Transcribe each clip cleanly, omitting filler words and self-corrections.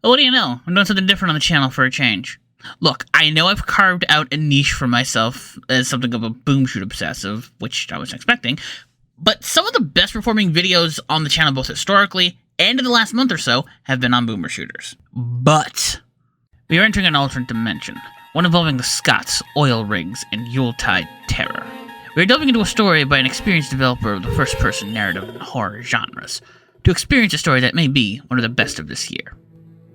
Well, what do you know? I'm doing something different on the channel for a change. Look, I know I've carved out a niche for myself as something of a boom shoot obsessive, which I wasn't expecting, but some of the best performing videos on the channel both historically and in the last month or so have been on boomer shooters. But we are entering an alternate dimension, one involving the Scots, oil rigs, and Yuletide terror. We are delving into a story by an experienced developer of the first-person narrative and horror genres, to experience a story that may be one of the best of this year.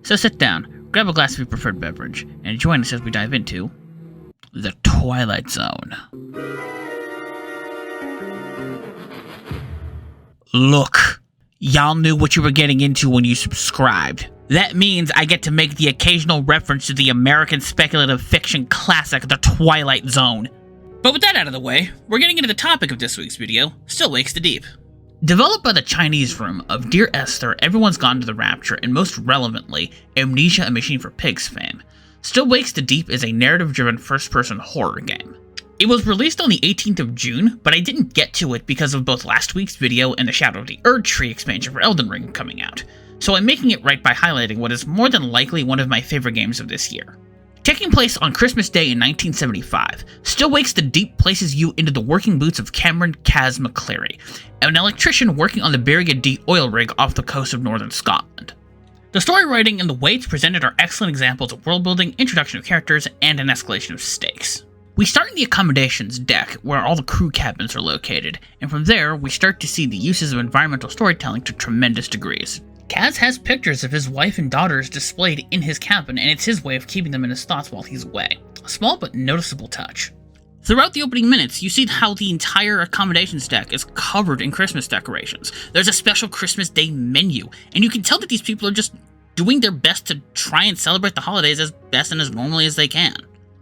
So sit down, grab a glass of your preferred beverage, and join us as we dive into The Twilight Zone. Look, y'all knew what you were getting into when you subscribed. That means I get to make the occasional reference to the American speculative fiction classic, The Twilight Zone. But with that out of the way, we're getting into the topic of this week's video, Still Wakes the Deep. Developed by the Chinese firm of Dear Esther, Everyone's Gone to the Rapture, and most relevantly, Amnesia: A Machine for Pigs fame, Still Wakes the Deep is a narrative-driven first-person horror game. It was released on the 18th of June, but I didn't get to it because of both last week's video and the Shadow of the Erd Tree expansion for Elden Ring coming out, so I'm making it right by highlighting what is more than likely one of my favorite games of this year. Taking place on Christmas Day in 1975, Still Wakes the Deep places you into the working boots of Electrician Caz McCleary, an electrician working on the Berriga D oil rig off the coast of northern Scotland. The story writing and the way it's presented are excellent examples of world building, introduction of characters, and an escalation of stakes. We start in the accommodations deck, where all the crew cabins are located, and from there, we start to see the uses of environmental storytelling to tremendous degrees. Caz has pictures of his wife and daughters displayed in his cabin, and it's his way of keeping them in his thoughts while he's away. A small but noticeable touch. Throughout the opening minutes, you see how the entire accommodations deck is covered in Christmas decorations. There's a special Christmas Day menu, and you can tell that these people are just doing their best to try and celebrate the holidays as best and as normally as they can.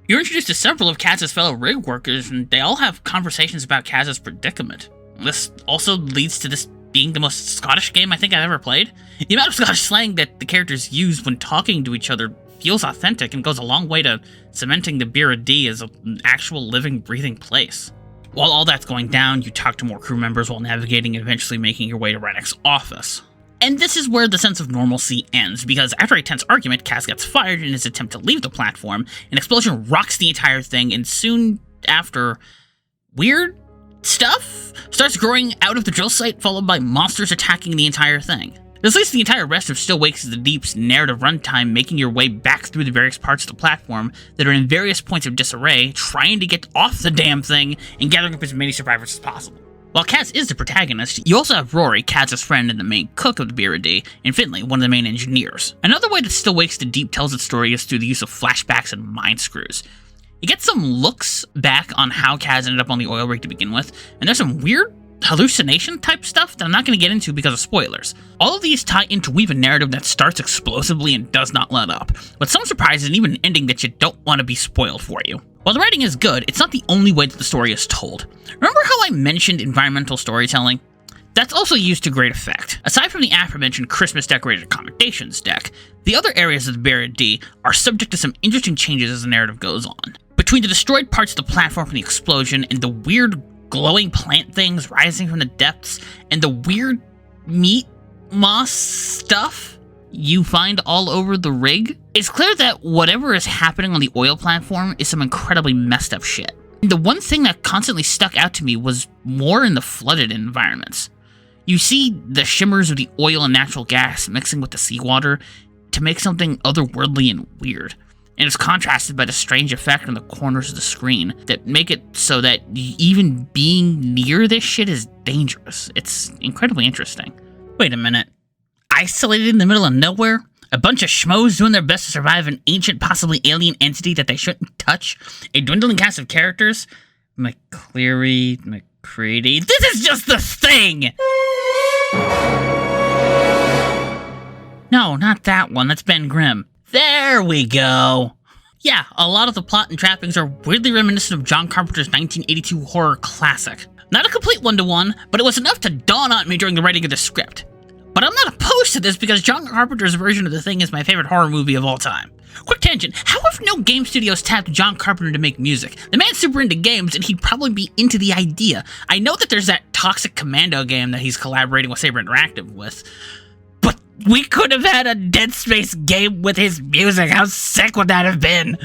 You're introduced to several of Caz's fellow rig workers, and they all have conversations about Caz's predicament. This also leads to this being the most Scottish game I think I've ever played. The amount of Scottish slang that the characters use when talking to each other feels authentic and goes a long way to cementing the Berriga D as an actual living, breathing place. While all that's going down, you talk to more crew members while navigating and eventually making your way to Rennick's office. And this is where the sense of normalcy ends, because after a tense argument, Caz gets fired in his attempt to leave the platform, an explosion rocks the entire thing, and soon after, weird stuff starts growing out of the drill site, followed by monsters attacking the entire thing. This leads to the entire rest of Still Wakes the Deep's narrative runtime, making your way back through the various parts of the platform that are in various points of disarray, trying to get off the damn thing and gathering up as many survivors as possible. While Caz is the protagonist, you also have Rory, Caz's friend and the main cook of the Berriga D, and Finley, one of the main engineers. Another way that Still Wakes the Deep tells its story is through the use of flashbacks and mind screws. You get some looks back on how Caz ended up on the oil rig to begin with, and there's some weird hallucination type stuff that I'm not going to get into because of spoilers. All of these tie into weave a narrative that starts explosively and does not let up, with some surprises and even an ending that you don't want to be spoiled for you. While the writing is good, it's not the only way that the story is told. Remember how I mentioned environmental storytelling? That's also used to great effect. Aside from the aforementioned Christmas decorated accommodations deck, the other areas of the Berriga D are subject to some interesting changes as the narrative goes on. Between the destroyed parts of the platform from the explosion and the weird glowing plant things rising from the depths and the weird meat moss stuff you find all over the rig, it's clear that whatever is happening on the oil platform is some incredibly messed up shit. The one thing that constantly stuck out to me was more in the flooded environments. You see the shimmers of the oil and natural gas mixing with the seawater to make something otherworldly and weird. And it's contrasted by the strange effect on the corners of the screen that make it so that even being near this shit is dangerous. It's incredibly interesting. Wait a minute. Isolated in the middle of nowhere? A bunch of schmoes doing their best to survive an ancient, possibly alien entity that they shouldn't touch? A dwindling cast of characters? McCleary, McCready. This is just the thing! No, not that one. That's Ben Grimm. There we go. Yeah, a lot of the plot and trappings are weirdly reminiscent of John Carpenter's 1982 horror classic. Not a complete one-to-one, but it was enough to dawn on me during the writing of the script. But I'm not opposed to this because John Carpenter's version of The Thing is my favorite horror movie of all time. Quick tangent, how have no game studios tapped John Carpenter to make music? The man's super into games and he'd probably be into the idea. I know that there's that Toxic Commando game that he's collaborating with Saber Interactive with, but We could have had a Dead Space game with his music. How sick would that have been?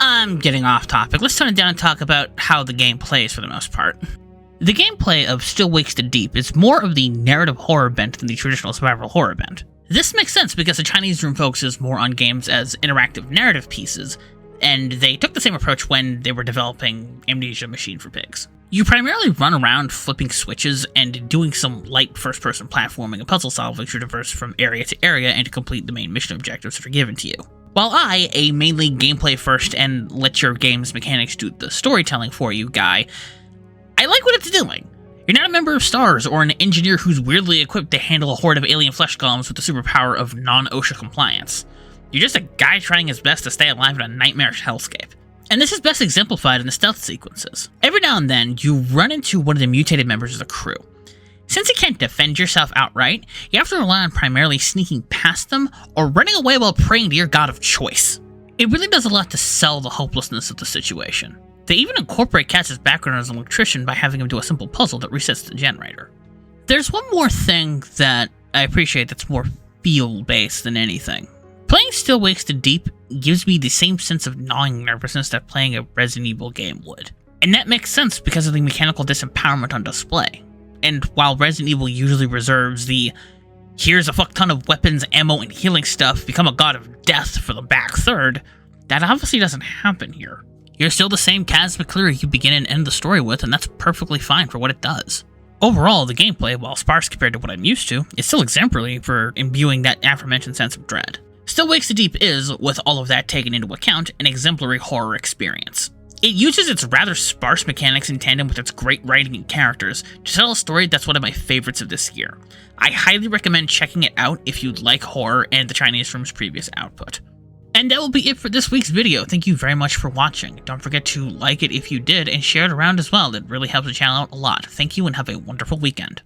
I'm getting off topic. Let's tone it down and talk about how the game plays for the most part. The gameplay of Still Wakes the Deep is more of the narrative horror bent than the traditional survival horror bent. This makes sense because the Chinese room focuses more on games as interactive narrative pieces, and they took the same approach when they were developing Amnesia Machine for Pigs. You primarily run around flipping switches and doing some light first-person platforming and puzzle solving to traverse from area to area and to complete the main mission objectives that are given to you. While I, a mainly gameplay first and let your game's mechanics do the storytelling for you guy, I like what it's doing. You're not a member of STARS or an engineer who's weirdly equipped to handle a horde of alien flesh golems with the superpower of non-OSHA compliance. You're just a guy trying his best to stay alive in a nightmarish hellscape. And this is best exemplified in the stealth sequences. Every now and then, you run into one of the mutated members of the crew. Since you can't defend yourself outright, you have to rely on primarily sneaking past them or running away while praying to your god of choice. It really does a lot to sell the hopelessness of the situation. They even incorporate Kaz's background as an electrician by having him do a simple puzzle that resets the generator. There's one more thing that I appreciate that's more feel-based than anything. Playing Still Wakes the Deep gives me the same sense of gnawing nervousness that playing a Resident Evil game would. And that makes sense because of the mechanical disempowerment on display. And while Resident Evil usually reserves the here's a fuck ton of weapons, ammo, and healing stuff, become a god of death for the back third, that obviously doesn't happen here. You're still the same Caz McCleary you begin and end the story with, and that's perfectly fine for what it does. Overall, the gameplay, while sparse compared to what I'm used to, is still exemplary for imbuing that aforementioned sense of dread. Still Wakes the Deep is, with all of that taken into account, an exemplary horror experience. It uses its rather sparse mechanics in tandem with its great writing and characters to tell a story that's one of my favorites of this year. I highly recommend checking it out if you'd like horror and the Chinese Room's previous output. And that will be it for this week's video. Thank you very much for watching. Don't forget to like it if you did and share it around as well. It really helps the channel out a lot. Thank you and have a wonderful weekend.